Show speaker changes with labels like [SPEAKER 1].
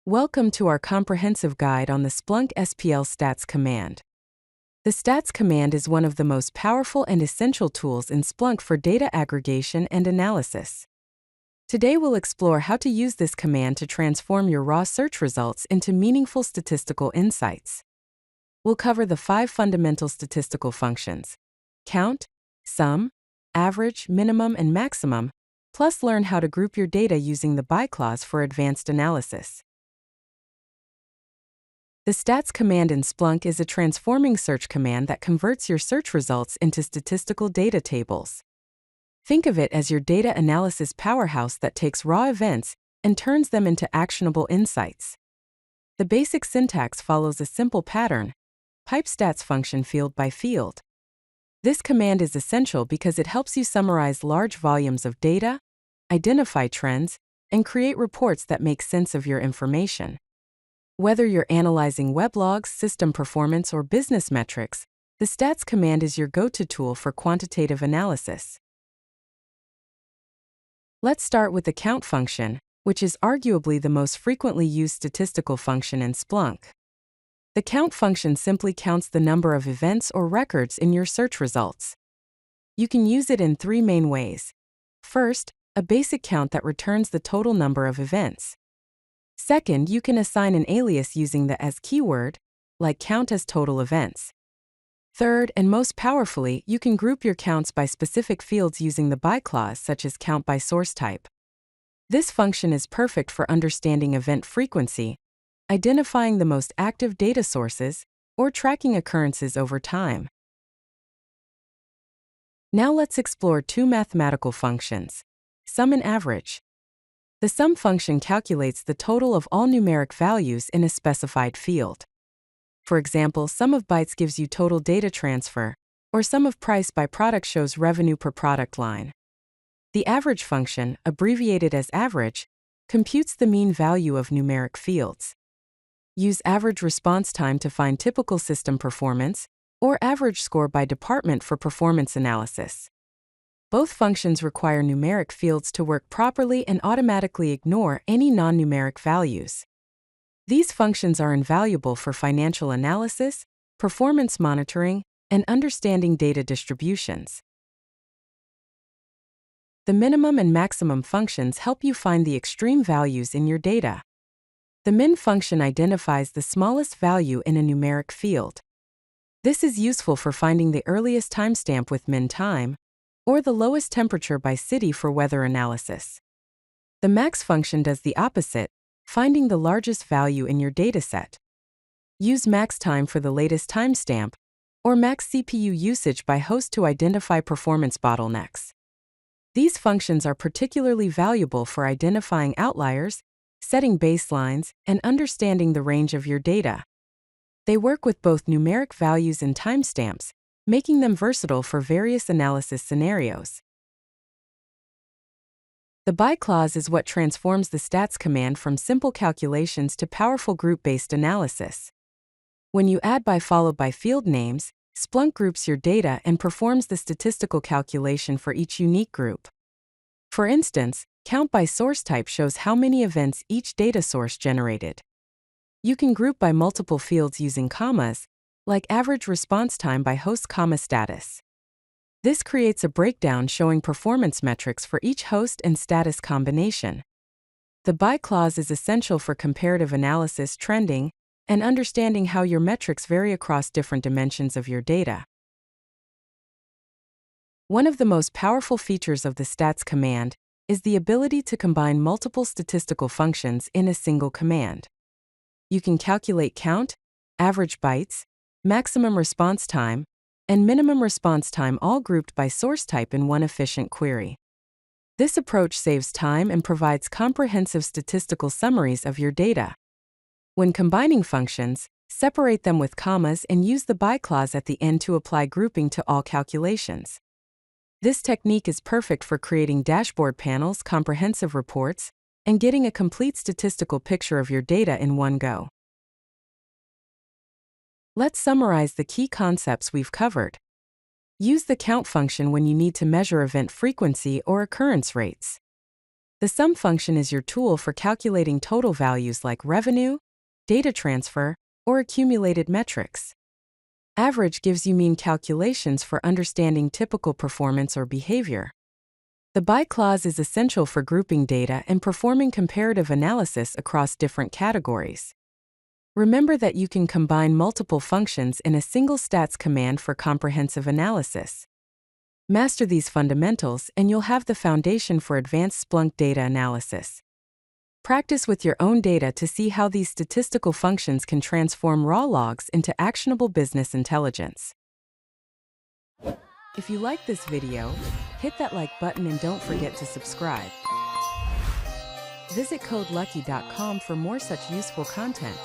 [SPEAKER 1] Welcome to our comprehensive guide on the Splunk SPL stats command. The stats command is one of the most powerful and essential tools in Splunk for data aggregation and analysis. Today we'll explore how to use this command to transform your raw search results into meaningful statistical insights. We'll cover the 5 fundamental statistical functions: count, sum, average, minimum, and maximum, plus learn how to group your data using the by clause for advanced analysis. The stats command in Splunk is a transforming search command that converts your search results into statistical data tables. Think of it as your data analysis powerhouse that takes raw events and turns them into actionable insights. The basic syntax follows a simple pattern: pipe stats function field by field. This command is essential because it helps you summarize large volumes of data, identify trends, and create reports that make sense of your information. Whether you're analyzing weblogs, system performance, or business metrics, the stats command is your go-to tool for quantitative analysis. Let's start with the count function, which is arguably the most frequently used statistical function in Splunk. The count function simply counts the number of events or records in your search results. You can use it in 3 main ways. First, a basic count that returns the total number of events. Second, you can assign an alias using the as keyword, like count as total events. Third, and most powerfully, you can group your counts by specific fields using the by clause, such as count by source type. This function is perfect for understanding event frequency, identifying the most active data sources, or tracking occurrences over time. Now let's explore 2 mathematical functions: sum and average. The sum function calculates the total of all numeric values in a specified field. For example, sum of bytes gives you total data transfer, or sum of price by product shows revenue per product line. The average function, abbreviated as average, computes the mean value of numeric fields. Use average response time to find typical system performance, or average score by department for performance analysis. Both functions require numeric fields to work properly and automatically ignore any non-numeric values. These functions are invaluable for financial analysis, performance monitoring, and understanding data distributions. The minimum and maximum functions help you find the extreme values in your data. The min function identifies the smallest value in a numeric field. This is useful for finding the earliest timestamp with min time, or the lowest temperature by city for weather analysis. The max function does the opposite, finding the largest value in your dataset. Use max time for the latest timestamp, or max CPU usage by host to identify performance bottlenecks. These functions are particularly valuable for identifying outliers, setting baselines, and understanding the range of your data. They work with both numeric values and timestamps, making them versatile for various analysis scenarios. The by clause is what transforms the stats command from simple calculations to powerful group-based analysis. When you add by followed by field names, Splunk groups your data and performs the statistical calculation for each unique group. For instance, count by source type shows how many events each data source generated. You can group by multiple fields using commas, like average response time by host comma status. This creates a breakdown showing performance metrics for each host and status combination. The by clause is essential for comparative analysis, trending, and understanding how your metrics vary across different dimensions of your data. One of the most powerful features of the stats command is the ability to combine multiple statistical functions in a single command. You can calculate count, average bytes, maximum response time, and minimum response time all grouped by source type in one efficient query. This approach saves time and provides comprehensive statistical summaries of your data. When combining functions, separate them with commas and use the by clause at the end to apply grouping to all calculations. This technique is perfect for creating dashboard panels, comprehensive reports, and getting a complete statistical picture of your data in one go. Let's summarize the key concepts we've covered. Use the count function when you need to measure event frequency or occurrence rates. The sum function is your tool for calculating total values like revenue, data transfer, or accumulated metrics. Average gives you mean calculations for understanding typical performance or behavior. The by clause is essential for grouping data and performing comparative analysis across different categories. Remember that you can combine multiple functions in a single stats command for comprehensive analysis. Master these fundamentals and you'll have the foundation for advanced Splunk data analysis. Practice with your own data to see how these statistical functions can transform raw logs into actionable business intelligence. If you like this video, hit that like button and don't forget to subscribe. Visit CodeLucky.com for more such useful content.